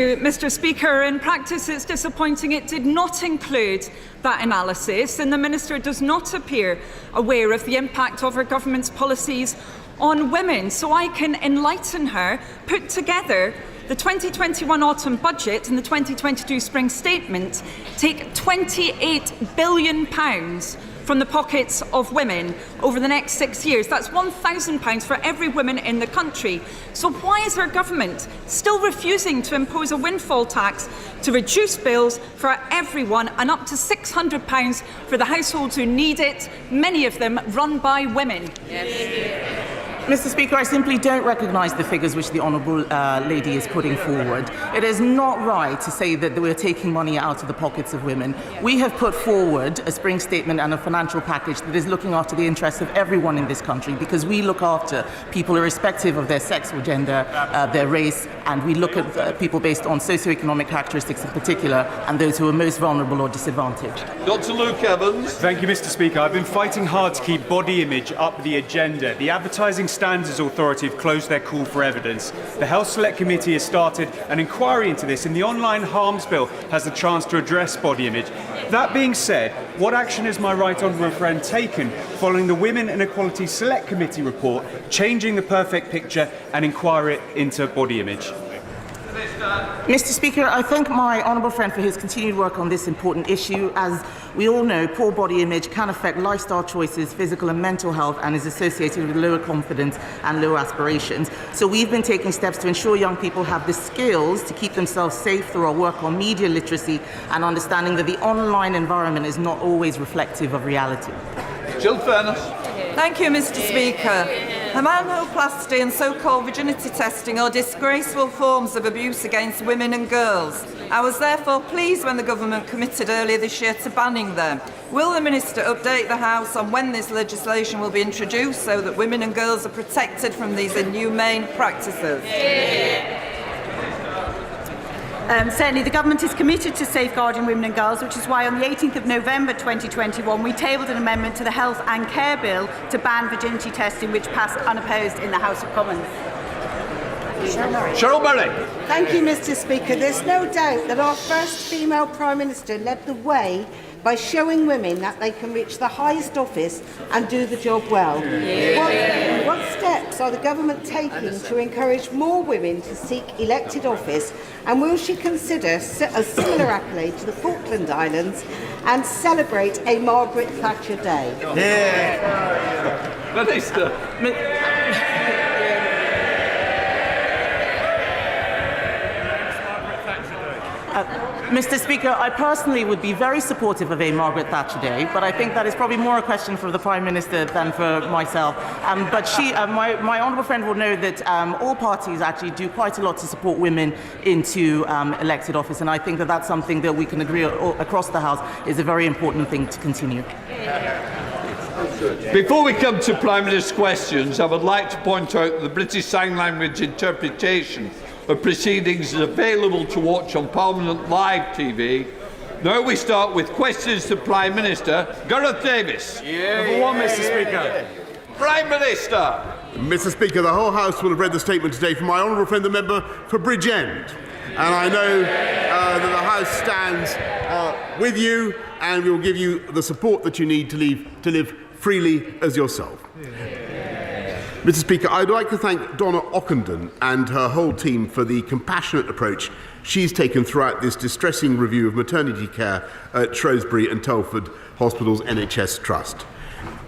Mr. Speaker, in practice it's disappointing it did not include that analysis, and the Minister does not appear aware of the impact of her government's policies on women. So I can enlighten her, put together the 2021 autumn budget and the 2022 spring statement take £28 billion from the pockets of women over the next 6 years. That's £1,000 for every woman in the country. So why is our government still refusing to impose a windfall tax to reduce bills for everyone and up to £600 for the households who need it, many of them run by women? Yes. Mr. Speaker, I simply don't recognise the figures which the Honourable Lady is putting forward. It is not right to say that we're taking money out of the pockets of women. We have put forward a spring statement and a financial package that is looking after the interests of everyone in this country, because we look after people irrespective of their sex or gender, their race, and we look at people based on socioeconomic characteristics in particular, and those who are most vulnerable or disadvantaged. Dr. Luke Evans. Thank you, Mr. Speaker. I've been fighting hard to keep body image up the agenda. The Advertising Standards Authority have closed their call for evidence. The Health Select Committee has started an inquiry into this, and the Online Harms Bill has the chance to address body image. That being said, what action has my right honourable friend taken following the Women and Equality Select Committee report, changing the perfect picture and inquiry into body image? Mr. Speaker, I thank my honourable friend for his continued work on this important issue. As we all know, poor body image can affect lifestyle choices, physical and mental health, and is associated with lower confidence and lower aspirations. So we've been taking steps to ensure young people have the skills to keep themselves safe through our work on media literacy and understanding that the online environment is not always reflective of reality. Jill Furness. Thank you, Mr. Speaker. Hormonoplasty and so-called virginity testing are disgraceful forms of abuse against women and girls. I was therefore pleased when the government committed earlier this year to banning them. Will the Minister update the House on when this legislation will be introduced so that women and girls are protected from these inhumane practices? Certainly, the government is committed to safeguarding women and girls, which is why on the 18th of November 2021 we tabled an amendment to the Health and Care Bill to ban virginity testing, which passed unopposed in the House of Commons. Cheryl Murray. Thank you, Mr. Speaker. There's no doubt that our first female Prime Minister led the way by showing women that they can reach the highest office and do the job well. What steps are the government taking to encourage more women to seek elected office, and will she consider a similar accolade to the Falkland Islands and celebrate a Margaret Thatcher Day? Minister. Mr. Speaker, I personally would be very supportive of a Margaret Thatcher Day, but I think that is probably more a question for the Prime Minister than for myself. But my honourable friend will know that all parties actually do quite a lot to support women into elected office, and I think that that's something that we can agree across the House is a very important thing to continue. Before we come to Prime Minister's questions, I would like to point out that the British Sign Language interpretation of proceedings is available to watch on Parliament Live TV. Now we start with questions to Prime Minister. Gareth Davis. Number one, Mr. Speaker. Prime Minister. Mr. Speaker, the whole House will have read the statement today from my honourable friend, the member for Bridgend. And I know that the House stands with you and will give you the support that you need to live freely as yourself. Mr. Speaker, I'd like to thank Donna Ockenden and her whole team for the compassionate approach she's taken throughout this distressing review of maternity care at Shrewsbury and Telford Hospitals NHS Trust.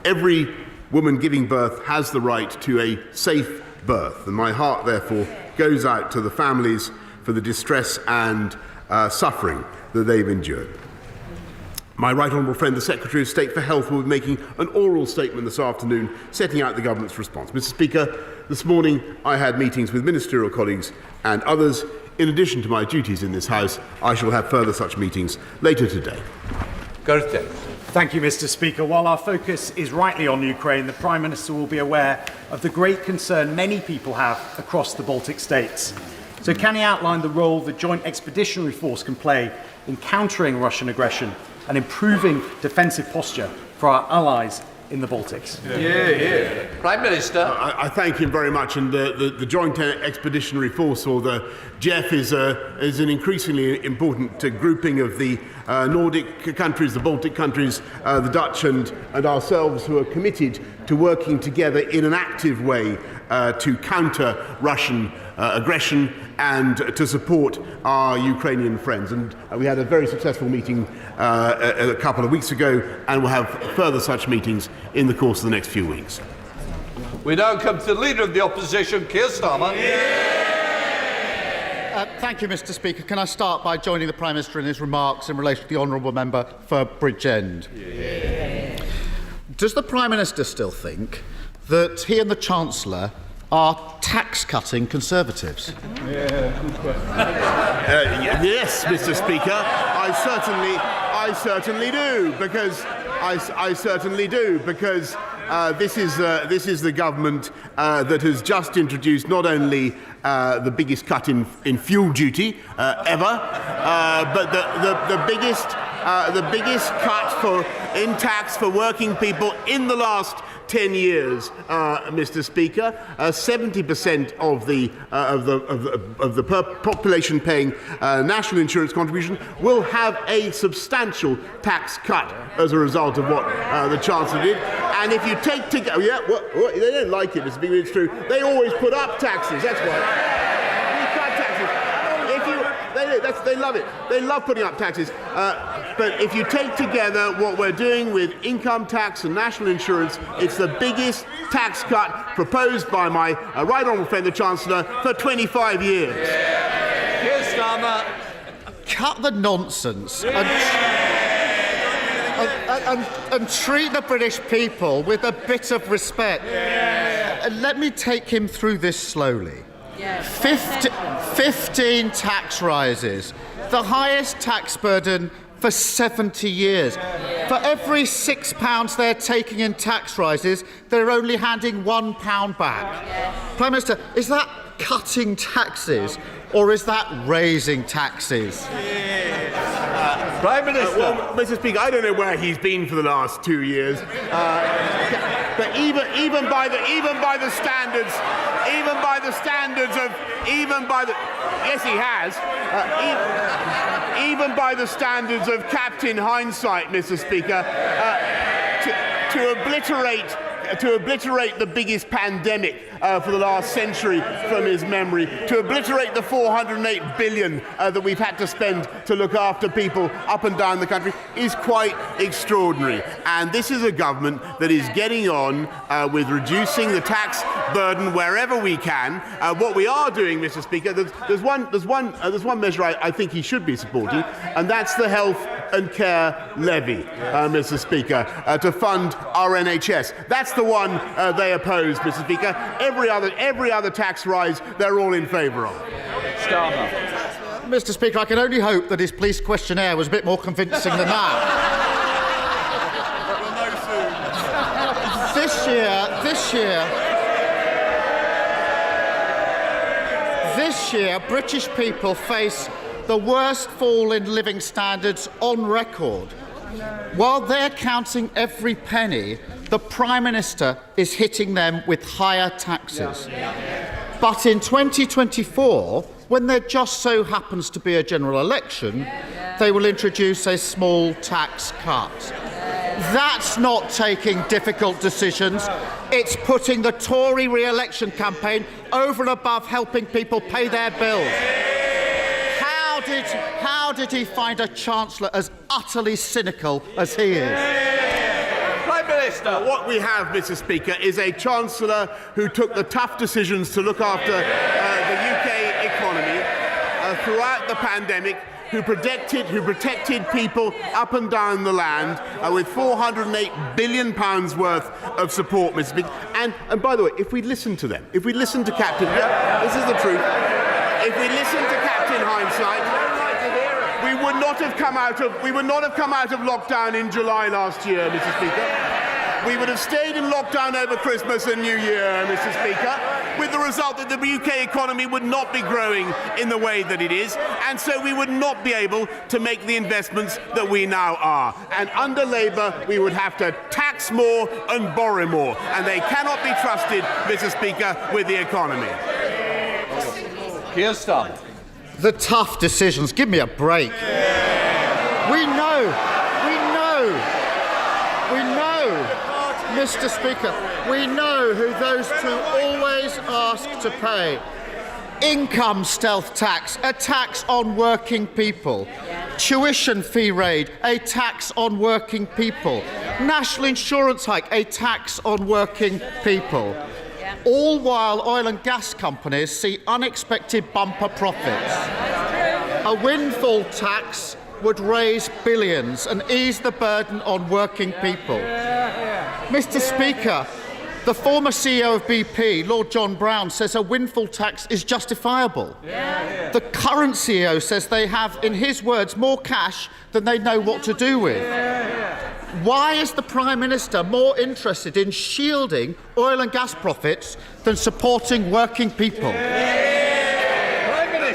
Every woman giving birth has the right to a safe birth, and my heart therefore goes out to the families for the distress and suffering that they've endured. My right honourable friend, the Secretary of State for Health, will be making an oral statement this afternoon setting out the government's response. Mr. Speaker, this morning I had meetings with ministerial colleagues and others. In addition to my duties in this House, I shall have further such meetings later today. Gareth Davis. Thank you, Mr. Speaker. While our focus is rightly on Ukraine, the Prime Minister will be aware of the great concern many people have across the Baltic states. So can he outline the role the Joint Expeditionary Force can play in countering Russian aggression and improving defensive posture for our allies in the Baltics. Prime Minister. I thank him very much, and the Joint Expeditionary Force, or the JEF, is an increasingly important grouping of the Nordic countries, the Baltic countries, the Dutch and ourselves, who are committed to working together in an active way to counter Russian aggression and to support our Ukrainian friends. And we had a very successful meeting a couple of weeks ago, and we'll have further such meetings in the course of the next few weeks. We now come to the Leader of the Opposition, Keir Starmer. Thank you, Mr. Speaker. Can I start by joining the Prime Minister in his remarks in relation to the honourable member for Bridgend? Does the Prime Minister still think that he and the Chancellor are tax-cutting Conservatives? Yes, Mr. Speaker, I certainly do, because I certainly do, because this is the government that has just introduced not only the biggest cut in fuel duty ever, but the biggest cut in tax for working people in the last 10 years, Mr. Speaker. 70% of the population paying national insurance contribution will have a substantial tax cut as a result of what the Chancellor did. And if you take together, they don't like it, Mr. Speaker, it's true. They always put up taxes. That's why. We cut taxes. They love it. They love putting up taxes. But if you take together what we're doing with income tax and national insurance, it's the biggest tax cut proposed by my right honourable friend, the Chancellor, for 25 years. Keir Starmer. Cut the nonsense and treat the British people with a bit of respect. Let me take him through this slowly. 15 tax rises, the highest tax burden for 70 years. For every £6 they're taking in tax rises, they're only handing £1 back. Prime Minister, is that cutting taxes or is that raising taxes? Prime Minister. Well, Mr. Speaker, I don't know where he's been for the last 2 years. But even by the standards yes, he has. Even by the standards of Captain Hindsight, Mr. Speaker, to obliterate the biggest pandemic for the last century from his memory, to obliterate the 408 billion that we've had to spend to look after people up and down the country is quite extraordinary. And this is a government that is getting on with reducing the tax burden wherever we can. What we are doing, Mr. Speaker, there's one measure I think he should be supporting, and that's the health and care levy, Mr. Speaker, to fund our NHS. That's the one they oppose, Mr. Speaker. Every other tax rise, they're all in favour of. Starmer. Mr. Speaker, I can only hope that his police questionnaire was a bit more convincing than that. This year, British people face the worst fall in living standards on record. While they're counting every penny, the Prime Minister is hitting them with higher taxes. But in 2024, when there just so happens to be a general election, they will introduce a small tax cut. That's not taking difficult decisions. It's putting the Tory re-election campaign over and above helping people pay their bills. How did he find a Chancellor as utterly cynical as he is? Prime Minister. What we have, Mr. Speaker, is a Chancellor who took the tough decisions to look after the UK economy throughout the pandemic, who protected people up and down the land with £408 billion worth of support, Mr. Speaker. And by the way, if we listen to them, if we listen to Captain, this is the truth. If we listen to Captain Hindsight, we would not have come out of lockdown in July last year, Mr. Speaker. We would have stayed in lockdown over Christmas and New Year, Mr. Speaker. with the result that the UK economy would not be growing in the way that it is, and so we would not be able to make the investments that we now are. And under Labour, we would have to tax more and borrow more, and they cannot be trusted, Mr. Speaker, with the economy. Keir Starmer. The tough decisions. Give me a break. We know, Mr. Speaker, we know who those two always ask to pay. Income stealth tax, a tax on working people. Tuition fee raid, a tax on working people. National insurance hike, a tax on working people. All while oil and gas companies see unexpected bumper profits. A windfall tax would raise billions and ease the burden on working people. Mr. Speaker, the former CEO of BP, Lord John Brown, says a windfall tax is justifiable. The current CEO says they have, in his words, more cash than they know what to do with. Why is the Prime Minister more interested in shielding oil and gas profits than supporting working people?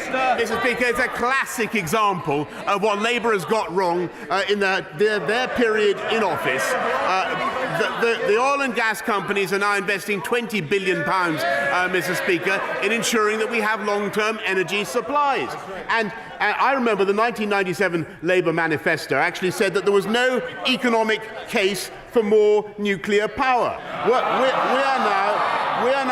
Mr. Speaker, it's a classic example of what Labour has got wrong in their period in office. The oil and gas companies are now investing £20 billion, Mr. Speaker, in ensuring that we have long-term energy supplies. And I remember the 1997 Labour manifesto actually said that there was no economic case for more nuclear power. We are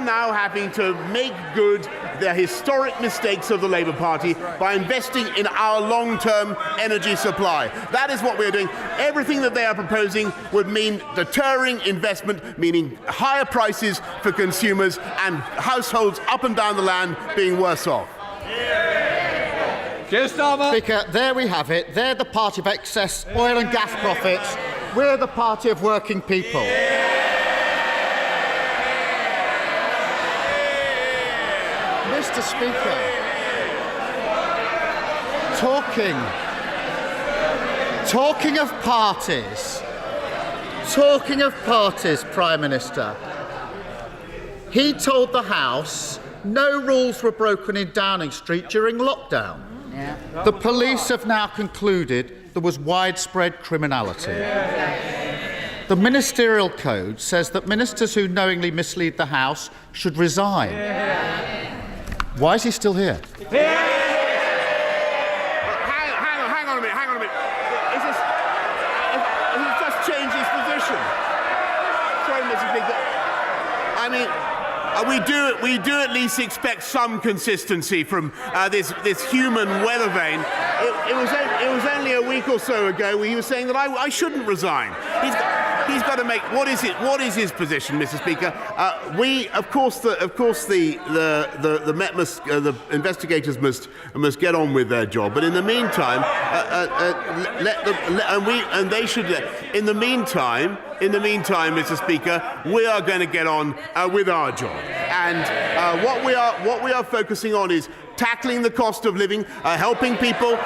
now having to make good the historic mistakes of the Labour Party by investing in our long-term energy supply. That is what we're doing. Everything that they are proposing would mean deterring investment, meaning higher prices for consumers and households up and down the land being worse off. Speaker, there we have it. They're the party of excess oil and gas profits. We're the party of working people. Mr. Speaker, talking of parties, Prime Minister, he told the House no rules were broken in Downing Street during lockdown. The police have now concluded there was widespread criminality. The Ministerial Code says that ministers who knowingly mislead the House should resign. Why is he still here? Hang on a minute. He's just changed his position. Sorry, Mr. Speaker. I mean, we do at least expect some consistency from this human weather vane. It was only a week or so ago where he was saying that I shouldn't resign. He's got to make what is his position, Mr. Speaker? The investigators must get on with their job. But in the meantime, In the meantime, Mr. Speaker, we are going to get on with our job. And what we are focusing on is tackling the cost of living, helping people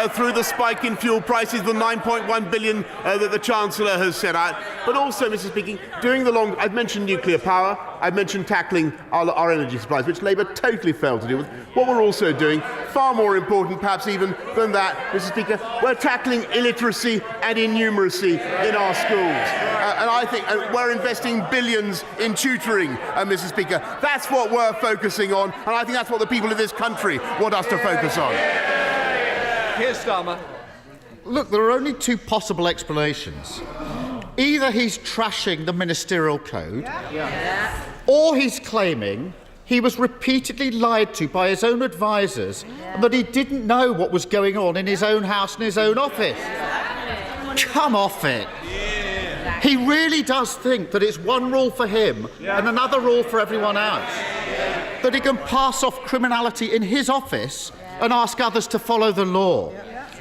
through the spike in fuel prices, the 9.1 billion that the Chancellor has set out, but also, Mr. Speaker, I've mentioned nuclear power, I've mentioned tackling our energy supplies, which Labour totally failed to deal with. What we're also doing, far more important perhaps even than that, Mr. Speaker, we're tackling illiteracy and innumeracy in our schools. And I think we're investing billions in tutoring, Mr. Speaker. That's what we're focusing on, and I think that's what the people of this country want us to focus on. Keir Starmer. Look, there are only two possible explanations. Either he's trashing the Ministerial Code, or he's claiming he was repeatedly lied to by his own advisers and that he didn't know what was going on in his own house and his own office. Come off it. He really does think that it's one rule for him and another rule for everyone else. That he can pass off criminality in his office and ask others to follow the law.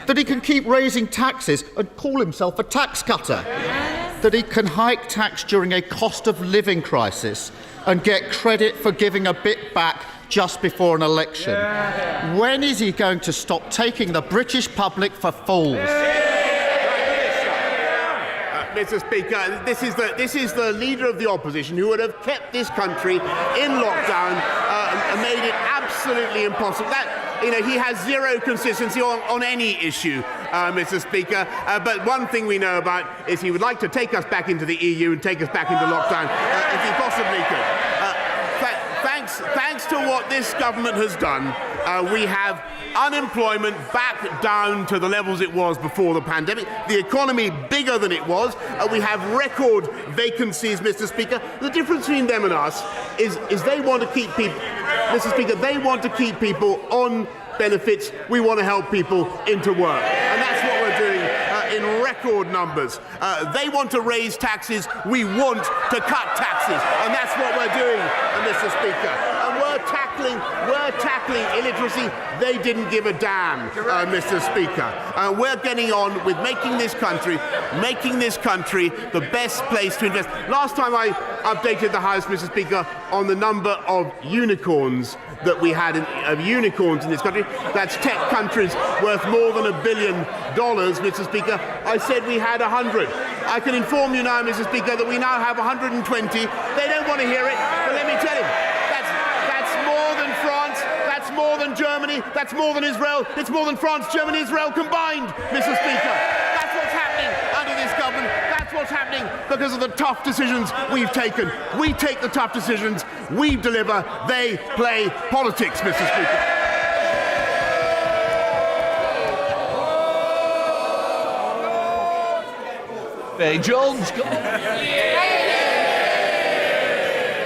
That he can keep raising taxes and call himself a tax cutter. That he can hike tax during a cost of living crisis and get credit for giving a bit back just before an election. When is he going to stop taking the British public for fools? Mr. Speaker, this is the leader of the opposition who would have kept this country in lockdown and made it absolutely impossible. He has zero consistency on any issue, Mr. Speaker. But one thing we know about is he would like to take us back into the EU and take us back into lockdown if he possibly could. Thanks to what this government has done, we have unemployment back down to the levels it was before the pandemic. The economy bigger than it was. We have record vacancies, Mr. Speaker. The difference between them and us is they want to keep people, Mr. Speaker, they want to keep people on benefits. We want to help people into work. And that's what we're doing in record numbers. They want to raise taxes. We want to cut taxes. And that's what we're doing, Mr. Speaker. And we're tackling illiteracy. They didn't give a damn, Mr. Speaker. We're getting on with making this country the best place to invest. Last time I updated the House, Mr. Speaker, on the number of unicorns that we had of unicorns in this country. That's tech countries worth more than $1 billion, Mr. Speaker. I said we had 100. I can inform you now, Mr. Speaker, that we now have 120. They don't want to hear it, but let me tell you, that's more than France, that's more than Germany, that's more than Israel, it's more than France, Germany, Israel combined, Mr. Speaker. That's what's happening under this government. That's what's happening because of the tough decisions we've taken. We take the tough decisions, we deliver, they play politics, Mr. Speaker. Jones.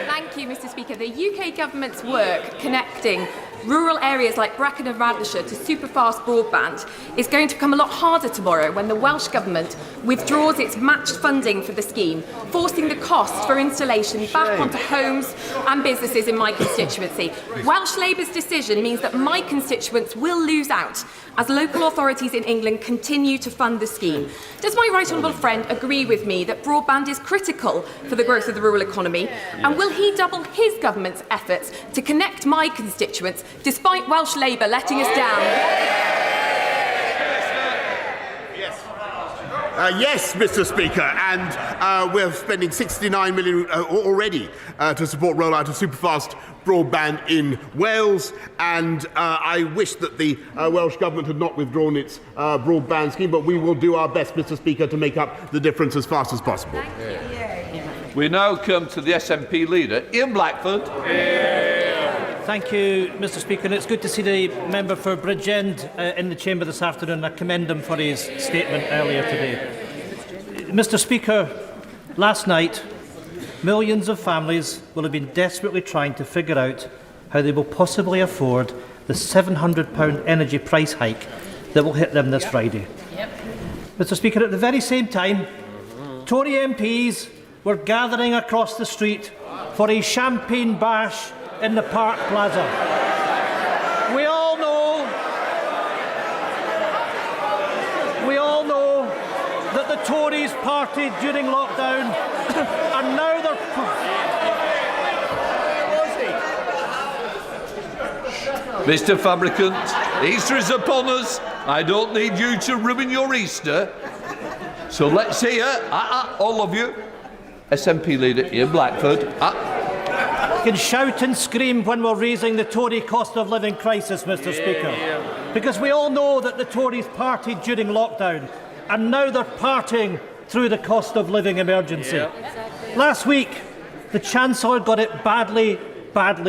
Thank you, Mr. Speaker. The UK government's work connecting rural areas like Brecon and Radnorshire to superfast broadband is going to become a lot harder tomorrow when the Welsh Government withdraws its matched funding for the scheme, forcing the cost for installation back onto homes and businesses in my constituency. Welsh Labour's decision means that my constituents will lose out as local authorities in England continue to fund the scheme. Does my right honourable friend agree with me that broadband is critical for the growth of the rural economy? And will he double his government's efforts to connect my constituents despite Welsh Labour letting us down? Yes, Mr. Speaker, and we're spending £69 million already to support rollout of superfast broadband in Wales, and I wish that the Welsh Government had not withdrawn its broadband scheme, but we will do our best, Mr. Speaker, to make up the difference as fast as possible. We now come to the SNP leader, Ian Blackford. Thank you, Mr. Speaker. It's good to see the member for Bridgend in the chamber this afternoon. I commend him for his statement earlier today. Mr. Speaker, last night, millions of families will have been desperately trying to figure out how they will possibly afford the £700 energy price hike that will hit them this Friday. Mr. Speaker, at the very same time, Tory MPs were gathering across the street for a champagne bash in the Park Plaza. We all know that the Tories partied during lockdown and now they're... Mr. Fabricant, Easter is upon us. I don't need you to ruin your Easter. So let's hear, all of you, SNP leader Ian Blackford. Can shout and scream when we're raising the Tory cost of living crisis, Mr. Speaker. Because we all know that the Tories partied during lockdown and now they're partying through the cost of living emergency. Last week, the Chancellor got it badly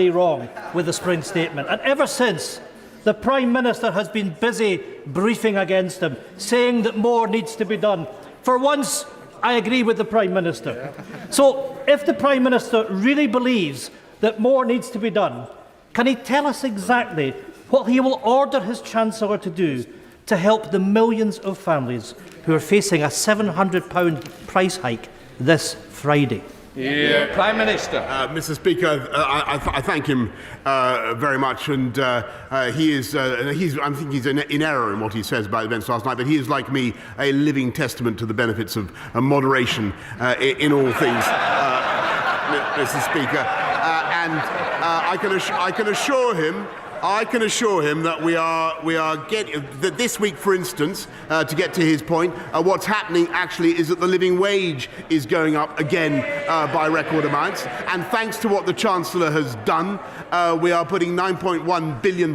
wrong with the spring statement. And ever since, the Prime Minister has been busy briefing against him, saying that more needs to be done. For once, I agree with the Prime Minister. So, if the Prime Minister really believes that more needs to be done, can he tell us exactly what he will order his Chancellor to do to help the millions of families who are facing a £700 price hike this Friday? Prime Minister. Mr. Speaker, I thank him very much, and I think he's in error in what he says about events last night, but he is, like me, a living testament to the benefits of moderation in all things, Mr. Speaker. And I can assure him I can assure him that we are getting that this week, for instance, to get to his point, what's happening actually is that the living wage is going up again by record amounts, and thanks to what the Chancellor has done, we are putting £9.1 billion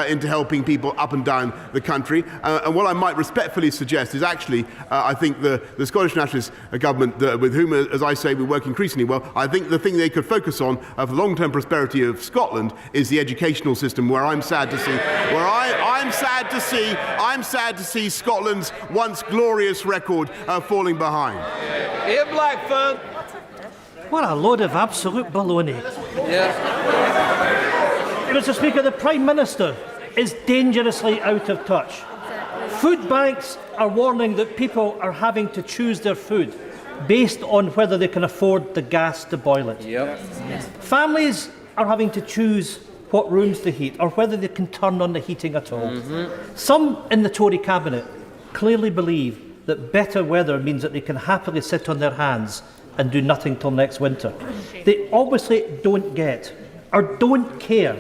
into helping people up and down the country. And what I might respectfully suggest is actually, I think the Scottish Nationalist government, with whom, as I say, we work increasingly well, I think the thing they could focus on for the long-term prosperity of Scotland is the educational system, where I'm sad to see Scotland's once glorious record falling behind. Ian Blackford. What a load of absolute baloney. Yeah. Mr. Speaker, the Prime Minister is dangerously out of touch. Food banks are warning that people are having to choose their food based on whether they can afford the gas to boil it. Yep. Families are having to choose what rooms to heat or whether they can turn on the heating at all. Some in the Tory cabinet clearly believe that better weather means that they can happily sit on their hands and do nothing till next winter. They obviously don't get or don't care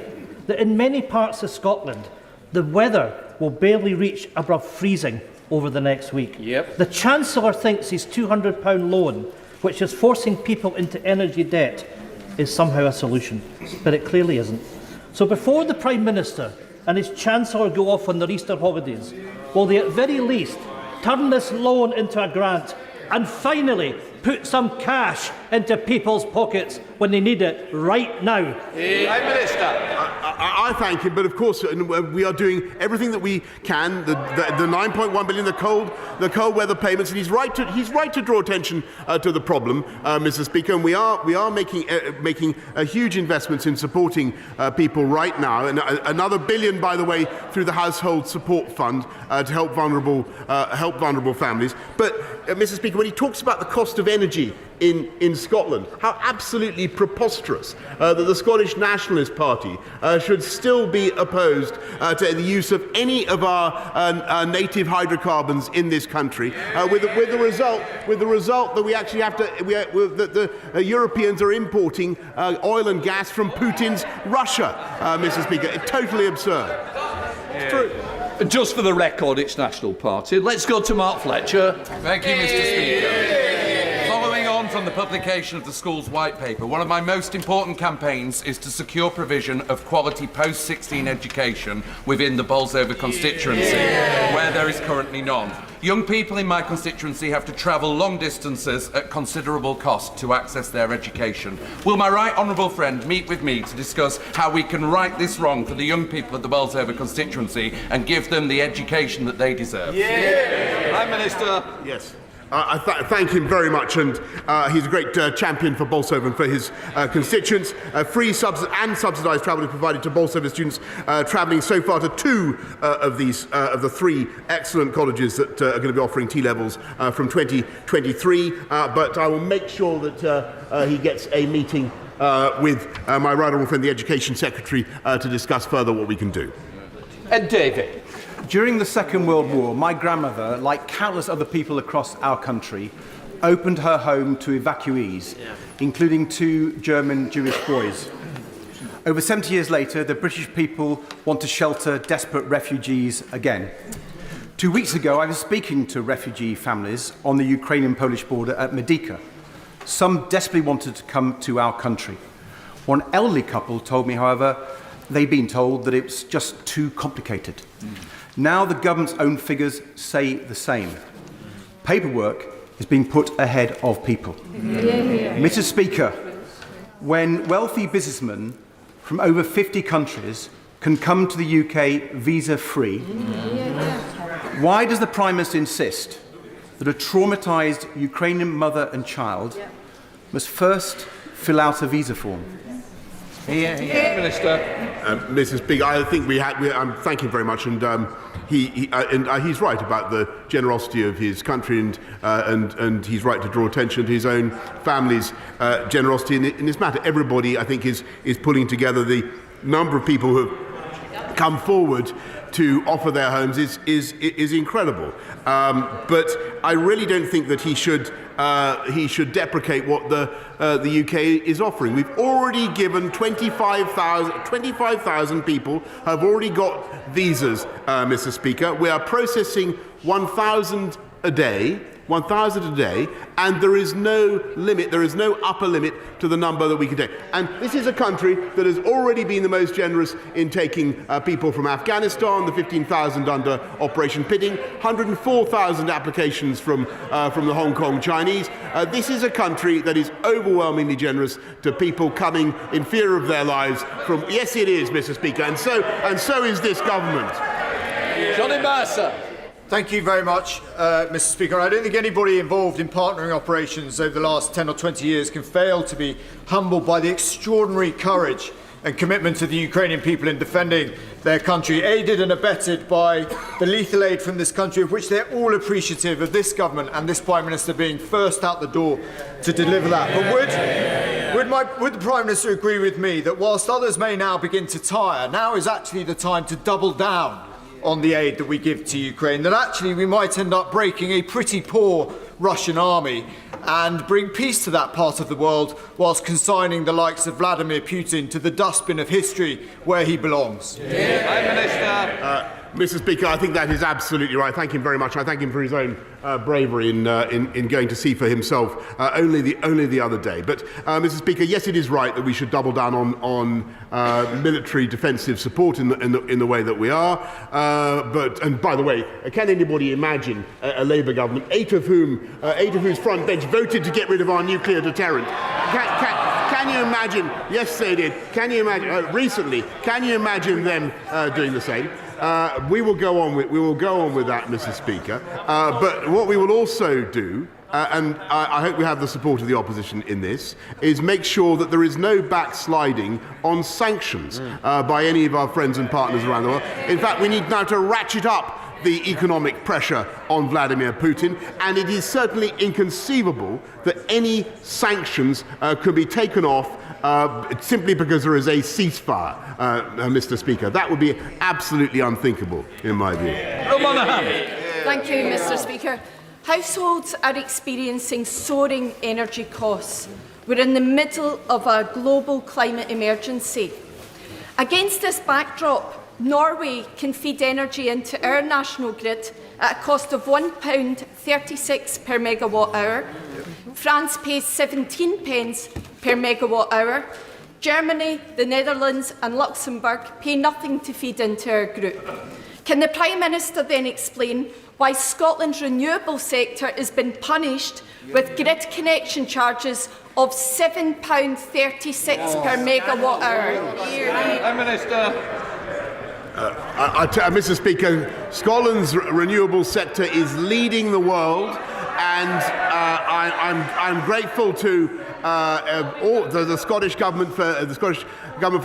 that in many parts of Scotland the weather will barely reach above freezing over the next week. Yep. The Chancellor thinks his £200 loan, which is forcing people into energy debt, is somehow a solution, but it clearly isn't. So before the Prime Minister and his Chancellor go off on their Easter holidays, will they at very least turn this loan into a grant and finally put some cash into people's pockets when they need it right now? Prime Minister. I thank him, but of course we are doing everything that we can. The 9.1 billion, the cold weather payments, and he's right to draw attention to the problem, Mr. Speaker. And we are making huge investments in supporting people right now, and another billion, by the way, through the Household Support Fund to help vulnerable families. But Mr. Speaker, when he talks about the cost of energy in Scotland, how absolutely preposterous that the Scottish Nationalist Party should still be opposed to the use of any of our native hydrocarbons in this country, with the result that we actually have to that the Europeans are importing oil and gas from Putin's Russia, Mr. Speaker. It's totally absurd. It's true. Just for the record, it's National Party. Let's go to Mark Fletcher. Thank you, Mr. Speaker. Following on from the publication of the school's white paper, one of my most important campaigns is to secure provision of quality post-16 education within the Bolsover constituency, where there is currently none. Young people in my constituency have to travel long distances at considerable cost to access their education. Will my right honourable friend meet with me to discuss how we can right this wrong for the young people of the Bolsover constituency and give them the education that they deserve? Prime Minister. Yes. I thank him very much, and he's a great champion for Bolsover and for his constituents. Free and subsidised travel is provided to Bolsover students travelling so far to two of the three excellent colleges that are going to be offering T-levels from 2023. But I will make sure that he gets a meeting with my right honourable friend, the Education Secretary, to discuss further what we can do. And David. During the Second World War, my grandmother, like countless other people across our country, opened her home to evacuees, including two German Jewish boys. Over 70 years later, the British people want to shelter desperate refugees again. 2 weeks ago, I was speaking to refugee families on the Ukrainian-Polish border at Medyka. Some desperately wanted to come to our country. One elderly couple told me, however, they'd been told that it was just too complicated. Now the government's own figures say the same. Paperwork is being put ahead of people. Mr. Speaker, when wealthy businessmen from over 50 countries can come to the UK visa-free, why does the Prime Minister insist that a traumatised Ukrainian mother and child must first fill out a visa form? Minister. Mr. Speaker, I think I'm thanking him very much, and he's right about the generosity of his country, and he's right to draw attention to his own family's generosity in this matter. Everybody, I think, is pulling together. The number of people who have come forward to offer their homes is incredible. But I really don't think that he should he should deprecate what the UK is offering. We've already given 25,000 people have already got visas, Mr. Speaker. We are processing 1,000 a day, and there is no limit, there is no upper limit to the number that we can take. And this is a country that has already been the most generous in taking people from Afghanistan, the 15,000 under Operation Pitting, 104,000 applications from the Hong Kong Chinese. This is a country that is overwhelmingly generous to people coming in fear of their lives from, yes it is, Mr. Speaker, and so is this government. Johnny Mercer. Thank you very much, Mr. Speaker. I don't think anybody involved in partnering operations over the last 10 or 20 years can fail to be humbled by the extraordinary courage and commitment of the Ukrainian people in defending their country, aided and abetted by the lethal aid from this country, of which they're all appreciative of this government and this Prime Minister being first out the door to deliver that. But would the Prime Minister agree with me that whilst others may now begin to tire, now is actually the time to double down on the aid that we give to Ukraine, that actually we might end up breaking a pretty poor Russian army and bring peace to that part of the world whilst consigning the likes of Vladimir Putin to the dustbin of history where he belongs? Prime Minister. Mr. Speaker, I think that is absolutely right. Thank him very much. I thank him for his own bravery in going to see for himself only the other day. But, Mr. Speaker, yes, it is right that we should double down on military defensive support in the way that we are. And by the way, can anybody imagine a Labour government, eight of whose front bench voted to get rid of our nuclear deterrent? Can you imagine? Yes, they did. Can you imagine recently? Can you imagine them doing the same? We will go on with that, Mr. Speaker. But what we will also do, and I hope we have the support of the opposition in this, is make sure that there is no backsliding on sanctions by any of our friends and partners around the world. In fact, we need now to ratchet up the economic pressure on Vladimir Putin, and it is certainly inconceivable that any sanctions could be taken off simply because there is a ceasefire, Mr. Speaker. That would be absolutely unthinkable, in my view. Thank you, Mr. Speaker. Households are experiencing soaring energy costs. We're in the middle of a global climate emergency. Against this backdrop, Norway can feed energy into our national grid at a cost of £1.36 per megawatt hour. France pays 17 pence per megawatt hour. Germany, the Netherlands and Luxembourg pay nothing to feed into our group. Can the Prime Minister then explain why Scotland's renewable sector has been punished with grid connection charges of £7.36 per megawatt hour? Prime Minister. Mr. Speaker, Scotland's renewable sector is leading the world, and I'm grateful to all the Scottish government for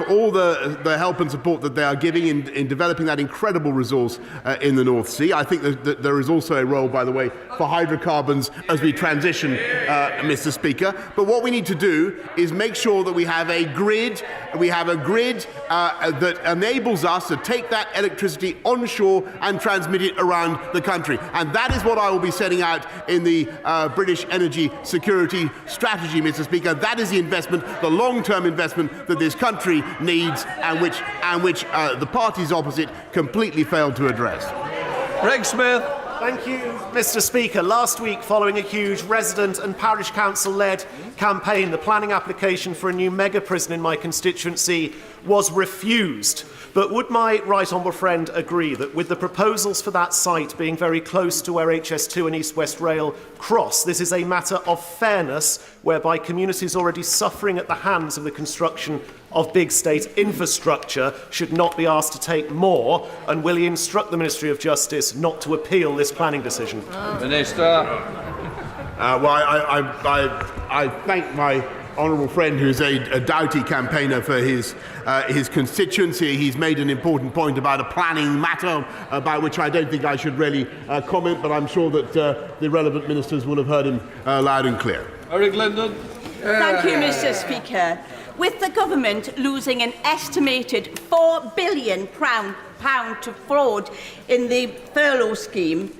all the help and support that they are giving in developing that incredible resource in the North Sea. I think that there is also a role, by the way, for hydrocarbons as we transition, Mr. Speaker. But what we need to do is make sure that we have a grid that enables us to take that electricity onshore and transmit it around the country. And that is what I will be setting out in the British energy security strategy, Mr. Speaker. That is the investment, the long-term investment that this country needs, and which the parties opposite completely failed to address. Greg Smith. Thank you, Mr. Speaker. Last week, following a huge resident and parish council-led campaign, the planning application for a new mega prison in my constituency was refused. But would my right honourable friend agree that with the proposals for that site being very close to where HS2 and East West Rail cross, this is a matter of fairness whereby communities already suffering at the hands of the construction of big state infrastructure should not be asked to take more, and will he instruct the Ministry of Justice not to appeal this planning decision? Minister. I thank my honourable friend, who's a doughty campaigner for his constituency. He's made an important point about a planning matter about which I don't think I should really comment, but I'm sure that the relevant ministers will have heard him loud and clear. Eric Linden. Thank you, Mr. Speaker. With the government losing an estimated £4 billion to fraud in the furlough scheme,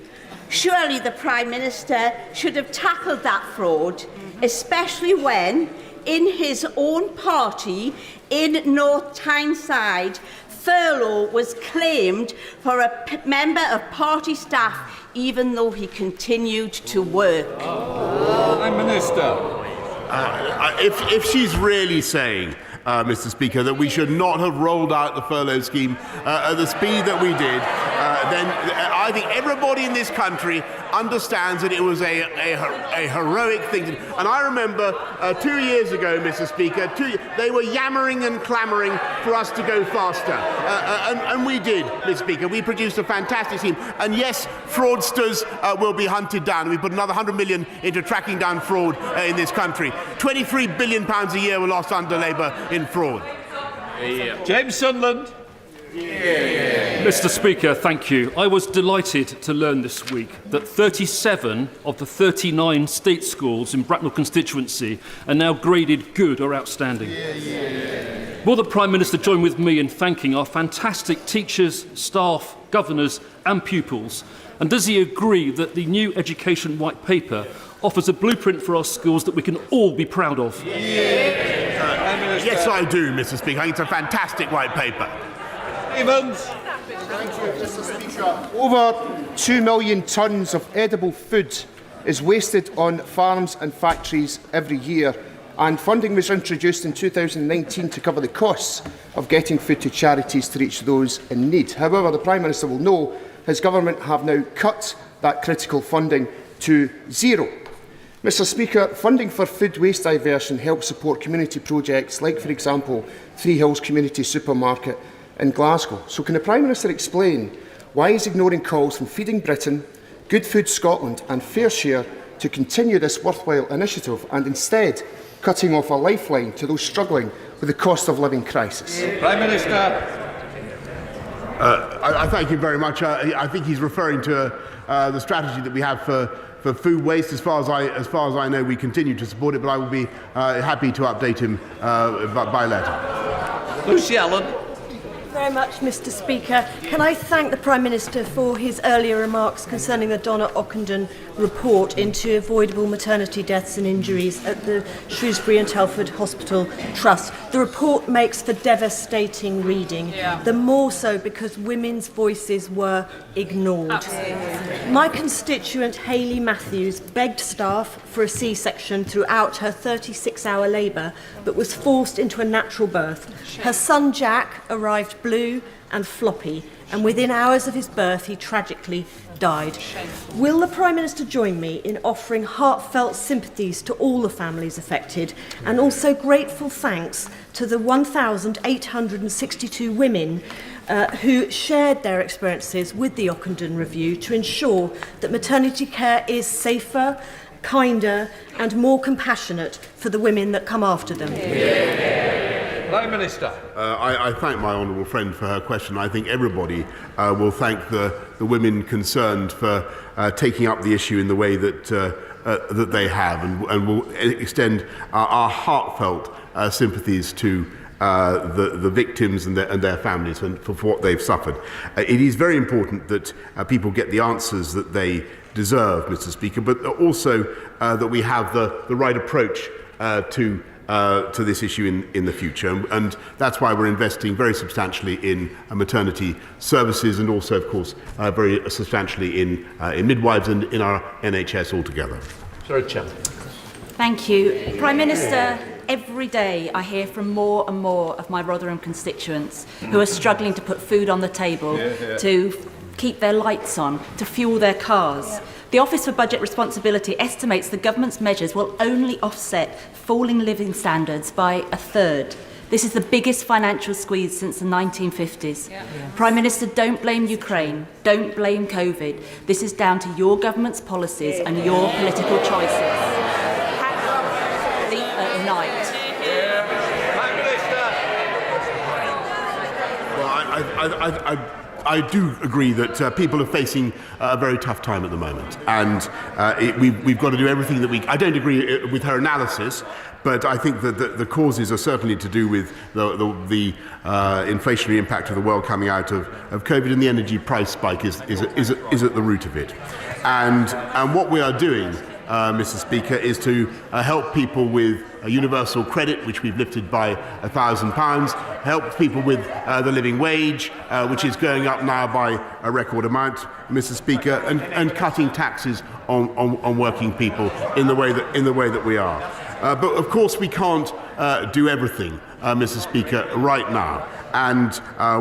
Surely the Prime Minister should have tackled that fraud, especially when, in his own party in North Tyneside, furlough was claimed for a member of party staff, even though he continued to work. Prime Minister. If she's really saying, Mr. Speaker, that we should not have rolled out the furlough scheme at the speed that we did, then I think everybody in this country understands that it was a heroic thing to do. And I remember 2 years ago, Mr. Speaker, they were yammering and clamouring for us to go faster. And we did, Mr. Speaker. We produced a fantastic scheme. And yes, fraudsters will be hunted down. We put another 100 million into tracking down fraud in this country. £23 billion a year were lost under Labour in fraud. James Sunderland. Mr. Speaker, thank you. I was delighted to learn this week that 37 of the 39 state schools in Bracknell constituency are now graded good or outstanding. Will the Prime Minister join with me in thanking our fantastic teachers, staff, governors and pupils? And does he agree that the new Education White Paper offers a blueprint for our schools that we can all be proud of? Yes, I do, Mr. Speaker. I think it's a fantastic white paper. Evans. Over 2 million tonnes of edible food is wasted on farms and factories every year, and funding was introduced in 2019 to cover the costs of getting food to charities to reach those in need. However, the Prime Minister will know his government have now cut that critical funding to zero. Mr. Speaker, funding for food waste diversion helps support community projects like, for example, Three Hills Community Supermarket in Glasgow. So can the Prime Minister explain why he's ignoring calls from Feeding Britain, Good Food Scotland and Fair Share to continue this worthwhile initiative and instead cutting off a lifeline to those struggling with the cost of living crisis? Prime Minister. I thank him very much. I think he's referring to the strategy that we have for food waste. As far as I know, we continue to support it, but I will be happy to update him by letter. Lucy Allen. Very much, Mr. Speaker. Can I thank the Prime Minister for his earlier remarks concerning the Donna Ockenden report into avoidable maternity deaths and injuries at the Shrewsbury and Telford Hospital Trust. The report makes for devastating reading, the more so because women's voices were ignored. Absolutely. My constituent Hayley Matthews begged staff for a C-section throughout her 36-hour labour, but was forced into a natural birth. Her son Jack arrived blue and floppy, and within hours of his birth he tragically died. Will the Prime Minister join me in offering heartfelt sympathies to all the families affected, and also grateful thanks to the 1,862 women who shared their experiences with the Ockenden Review to ensure that maternity care is safer, kinder and more compassionate for the women that come after them? Prime Minister. I thank my honourable friend for her question. I think everybody will thank the women concerned for taking up the issue in the way that that they have, and will extend our heartfelt sympathies to the victims and their families for what they've suffered. It is very important that people get the answers that they deserve, Mr. Speaker, but also that we have the right approach to this issue in the future, and that's why we're investing very substantially in maternity services, and also, of course, very substantially in midwives and in our NHS altogether. Sir Chairman. Thank you. Prime Minister, every day I hear from more and more of my Rotherham constituents who are struggling to put food on the table, to keep their lights on, to fuel their cars. The Office for Budget Responsibility estimates the government's measures will only offset falling living standards by a third. This is the biggest financial squeeze since the 1950s. Prime Minister, don't blame Ukraine, don't blame COVID. This is down to your government's policies and your political choices. Sleep at night. Well, I do agree that people are facing a very tough time at the moment, and we've got to do everything that we. I don't agree with her analysis, but I think that the causes are certainly to do with the inflationary impact of the world coming out of COVID, and the energy price spike is at the root of it. And what we are doing, Mr. Speaker, is to help people with universal credit, which we've lifted by £1,000, help people with the living wage, which is going up now by a record amount, Mr. Speaker, and cutting taxes on working people in the way that we are. But of course we can't do everything, Mr. Speaker, right now. And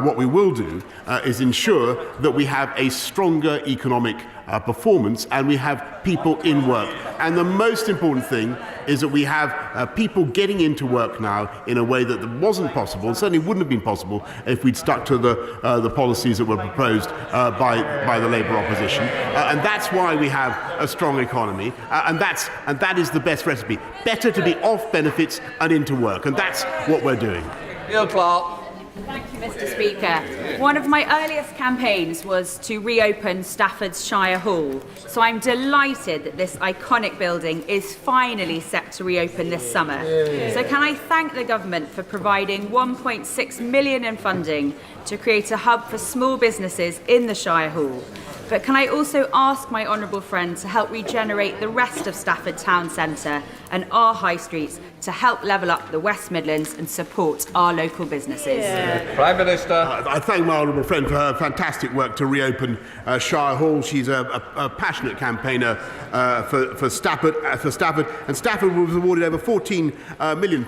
what we will do is ensure that we have a stronger economic performance and we have people in work. And the most important thing is that we have people getting into work now in a way that wasn't possible, and certainly wouldn't have been possible if we'd stuck to the policies that were proposed by the Labour opposition. And that's why we have a strong economy, and that is the best recipe. Better to be off benefits and into work, and that's what we're doing. Neil Clark. Thank you, Mr. Speaker. One of my earliest campaigns was to reopen Stafford's Shire Hall, so I'm delighted that this iconic building is finally set to reopen this summer. So can I thank the government for providing £1.6 million in funding to create a hub for small businesses in the Shire Hall. But can I also ask my honourable friend to help regenerate the rest of Stafford Town Centre and our high streets to help level up the West Midlands and support our local businesses? Prime Minister. I thank my honourable friend for her fantastic work to reopen Shire Hall. She's a passionate campaigner for Stafford, and Stafford was awarded over £14 million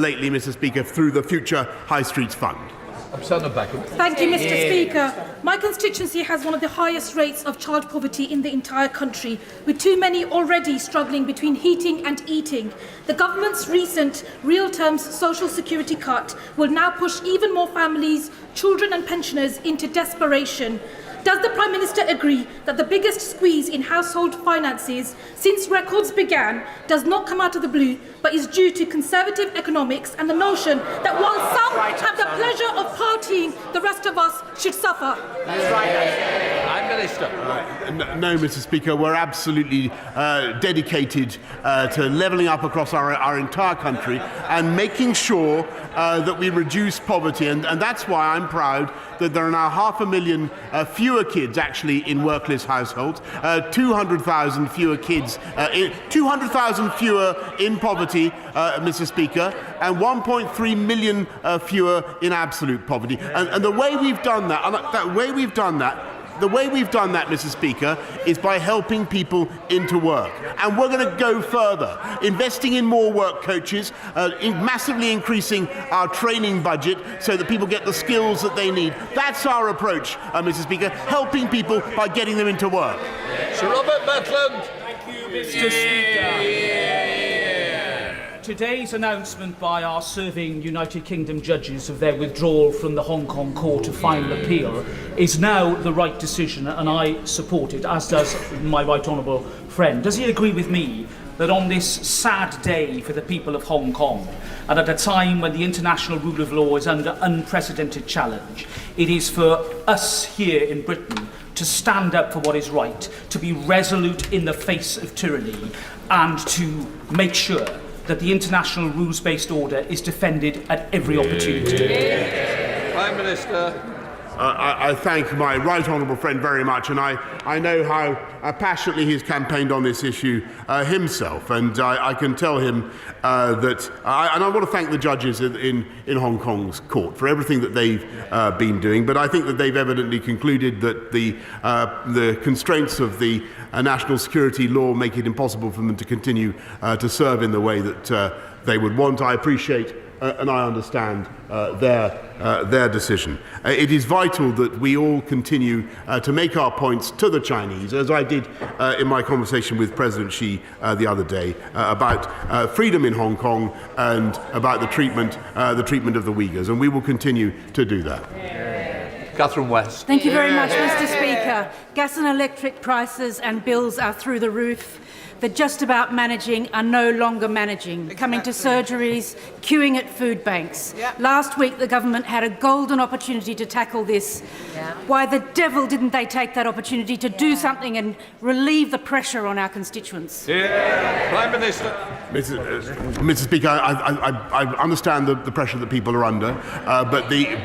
lately, Mr. Speaker, through the Future High Streets Fund. Thank you, Mr. Speaker. My constituency has one of the highest rates of child poverty in the entire country, with too many already struggling between heating and eating. The government's recent real terms social security cut will now push even more families, children and pensioners into desperation. Does the Prime Minister agree that the biggest squeeze in household finances since records began does not come out of the blue, but is due to conservative economics and the notion that while some have the pleasure of partying, the rest of us should suffer? That's right. Prime Minister. No, Mr. Speaker, we're absolutely dedicated to levelling up across our entire country and making sure that we reduce poverty. And that's why I'm proud that there are now 500,000 fewer kids actually in workless households, 200,000 fewer kids, 200,000 fewer in poverty, Mr. Speaker, and 1.3 million fewer in absolute poverty. And the way we've done that, the way we've done that, Mr. Speaker, is by helping people into work. And we're going to go further, investing in more work coaches, massively increasing our training budget so that people get the skills that they need. That's our approach, Mr. Speaker, helping people by getting them into work. Sir Robert Butland. Thank you, Mr. Speaker. Today's announcement by our serving United Kingdom judges of their withdrawal from the Hong Kong Court of Final Appeal is now the right decision, and I support it, as does my right honourable friend. Does he agree with me that on this sad day for the people of Hong Kong, and at a time when the international rule of law is under unprecedented challenge, it is for us here in Britain to stand up for what is right, to be resolute in the face of tyranny, and to make sure that the international rules-based order is defended at every opportunity? Prime Minister. I thank my right honourable friend very much, and I know how passionately he's campaigned on this issue himself, and I can tell him that, and I want to thank the judges in Hong Kong's court for everything that they've been doing, but I think that they've evidently concluded that the constraints of the national security law make it impossible for them to continue to serve in the way that they would want. I appreciate and I understand their decision. It is vital that we all continue to make our points to the Chinese, as I did in my conversation with President Xi the other day, about freedom in Hong Kong and about the treatment of the Uyghurs, and we will continue to do that. Catherine West. Thank you very much, Mr. Speaker. Gas and electric prices and bills are through the roof. The just about managing are no longer managing, coming to surgeries, queuing at food banks. Last week, the government had a golden opportunity to tackle this. Why the devil didn't they take that opportunity to do something and relieve the pressure on our constituents? Prime Minister. Mr. Speaker, I understand the pressure that people are under, but the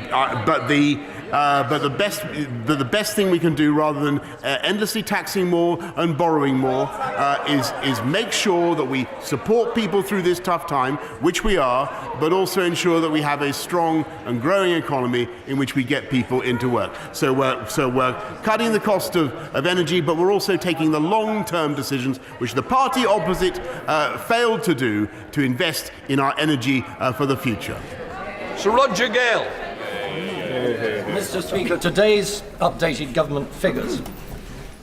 best thing we can do, rather than endlessly taxing more and borrowing more, is make sure that we support people through this tough time, which we are, but also ensure that we have a strong and growing economy in which we get people into work. So we're cutting the cost of energy, but we're also taking the long-term decisions, which the party opposite failed to do, to invest in our energy for the future. Sir Roger Gale. Mr. Speaker, today's updated government figures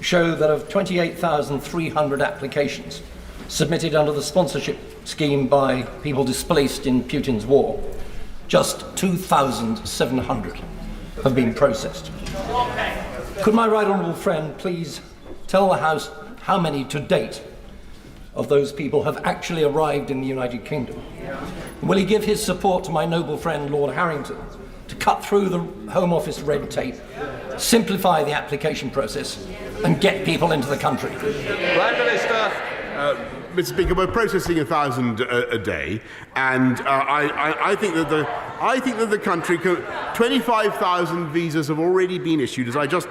show that of 28,300 applications submitted under the sponsorship scheme by people displaced in Putin's war, just 2,700 have been processed. Could my right honourable friend please tell the House how many to date of those people have actually arrived in the United Kingdom? Will he give his support to my noble friend Lord Harrington to cut through the Home Office red tape, simplify the application process and get people into the country? Prime Minister. Mr. Speaker, we're processing 1,000 a day, and I think that the country, 25,000 visas have already been issued. As I just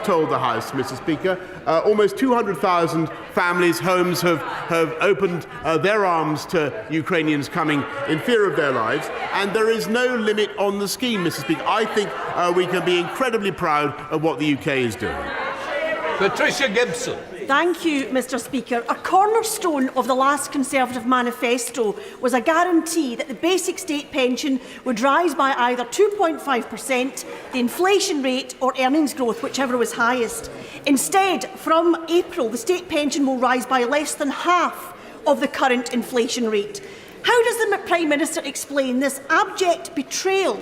told the House, Mr. Speaker, almost 200,000 families, homes have opened their arms to Ukrainians coming in fear of their lives, and there is no limit on the scheme, Mr. Speaker. I think we can be incredibly proud of what the UK is doing. Patricia Gibson. Thank you, Mr. Speaker. A cornerstone of the last Conservative manifesto was a guarantee that the basic state pension would rise by either 2.5%, the inflation rate, or earnings growth, whichever was highest. Instead, from April, the state pension will rise by less than half of the current inflation rate. How does the Prime Minister explain this abject betrayal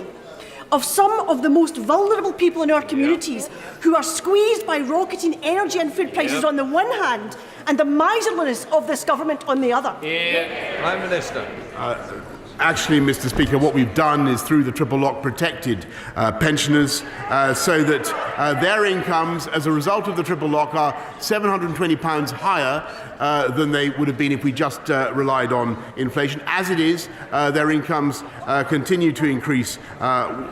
of some of the most vulnerable people in our communities, who are squeezed by rocketing energy and food prices on the one hand and the miserliness of this government on the other? Prime Minister. Actually, Mr. Speaker, what we've done is, through the triple lock, protected pensioners so that their incomes as a result of the triple lock are £720 higher than they would have been if we just relied on inflation. As it is, their incomes continue to increase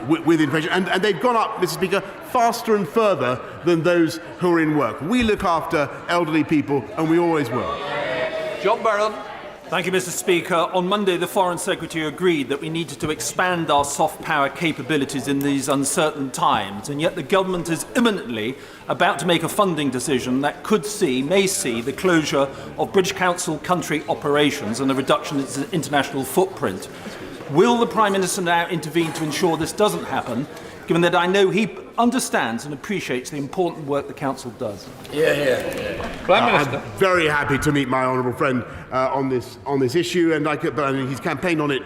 with inflation, and they've gone up, Mr. Speaker, faster and further than those who are in work. We look after elderly people, and we always will. John Barron. Thank you, Mr. Speaker. On Monday, the Foreign Secretary agreed that we needed to expand our soft power capabilities in these uncertain times, and yet the government is imminently about to make a funding decision that may see the closure of British Council country operations and a reduction in its international footprint. Will the Prime Minister now intervene to ensure this doesn't happen, given that I know he understands and appreciates the important work the Council does? Prime Minister. I'm very happy to meet my honourable friend on this issue, and he's campaigned on it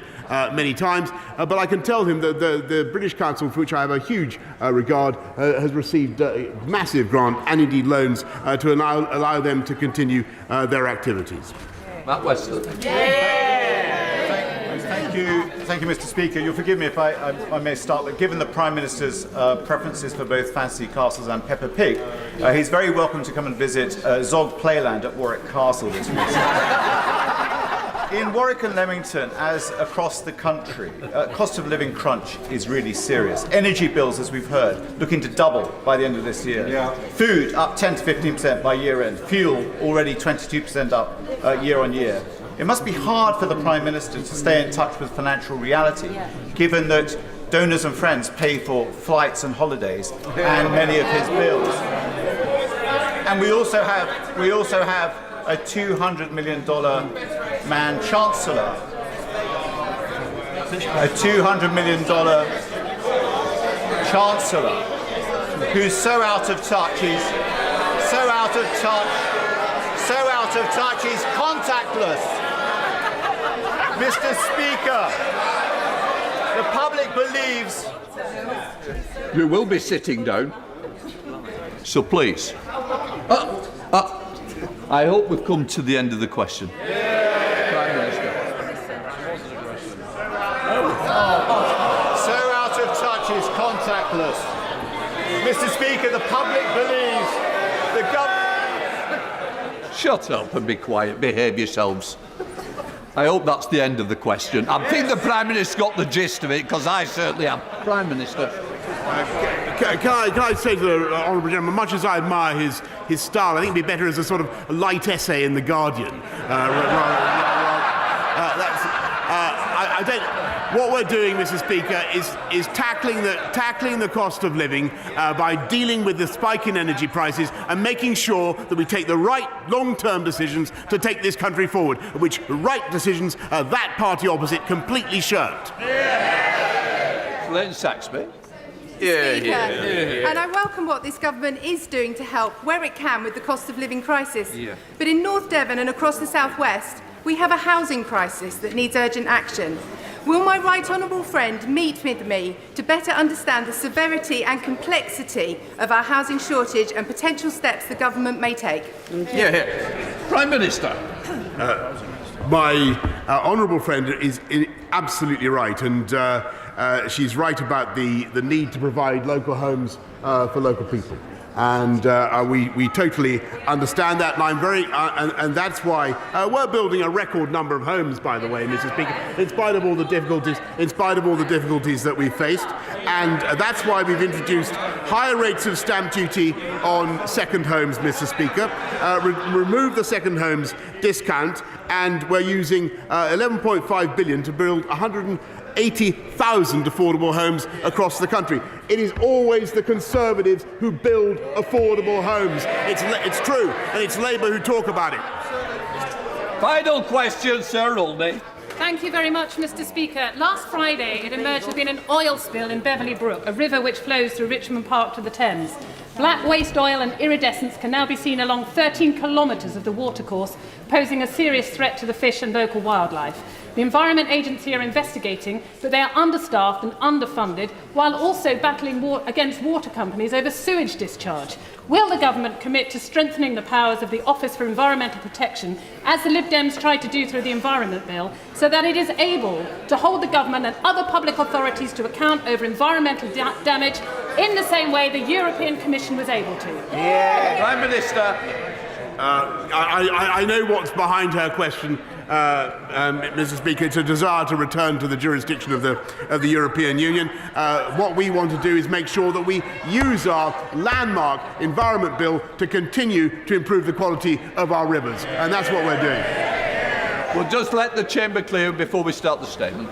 many times. But I can tell him that the British Council, for which I have a huge regard, has received massive grant and indeed loans to allow them to continue their activities. Matt Weston. Thank you, Mr. Speaker. You'll forgive me if I may start, but given the Prime Minister's preferences for both fancy castles and Peppa Pig, he's very welcome to come and visit Zog Playland at Warwick Castle this week. In Warwick and Leamington, as across the country, cost of living crunch is really serious. Energy bills, as we've heard, looking to double by the end of this year. Food up 10 to 15% by year end. Fuel already 22% up year on year. It must be hard for the Prime Minister to stay in touch with financial reality, given that donors and friends pay for flights and holidays and many of his bills. And we also have a $200 million man chancellor, a $200 million chancellor, who's so out of touch, he's contactless. Mr. The public believes... You will be sitting down. So please. I hope we've come to the end of the question. Prime Minister. So out of touch is contactless. Mr. Speaker, the public believes the government... Shut up and be quiet. Behave yourselves. I hope that's the end of the question. I think the Prime Minister got the gist of it, because I certainly am. Prime Minister. Can I say to the honourable gentleman, much as I admire his style, I think it'd be better as a sort of a light essay in The Guardian. What we're doing, Mr. Speaker, is tackling the cost of living by dealing with the spike in energy prices and making sure that we take the right long-term decisions to take this country forward, which right decisions that party opposite completely shirked. Len Saxby. And I welcome what this government is doing to help where it can with the cost of living crisis. But in North Devon and across the South West, we have a housing crisis that needs urgent action. Will my right honourable friend meet with me to better understand the severity and complexity of our housing shortage and potential steps the government may take? Prime Minister. My honourable friend is absolutely right, and she's right about the need to provide local homes for local people. And we totally understand that, and I'm very, and that's why we're building a record number of homes, by the way, Mr. Speaker, in spite of all the difficulties that we've faced, and that's why we've introduced higher rates of stamp duty on second homes, Mr. Speaker, remove the second homes discount, and we're using 11.5 billion to build 180,000 affordable homes across the country. It is always the Conservatives who build affordable homes. It's true, and it's Labour who talk about it. Final question, Sir Olney. Thank you very much, Mr. Speaker. Last Friday, it emerged there's been an oil spill in Beverley Brook, a river which flows through Richmond Park to the Thames. Black waste oil and iridescence can now be seen along 13 kilometres of the watercourse, posing a serious threat to the fish and local wildlife. The Environment Agency are investigating, but they are understaffed and underfunded, while also battling against water companies over sewage discharge. Will the government commit to strengthening the powers of the Office for Environmental Protection, as the Lib Dems tried to do through the Environment Bill, so that it is able to hold the government and other public authorities to account over environmental damage in the same way the European Commission was able to? Prime Minister. I know what's behind her question, Mr. Speaker. It's a desire to return to the jurisdiction of the European Union. What we want to do is make sure that we use our landmark Environment Bill to continue to improve the quality of our rivers, and that's what we're doing. We'll just let the chamber clear before we start the statement.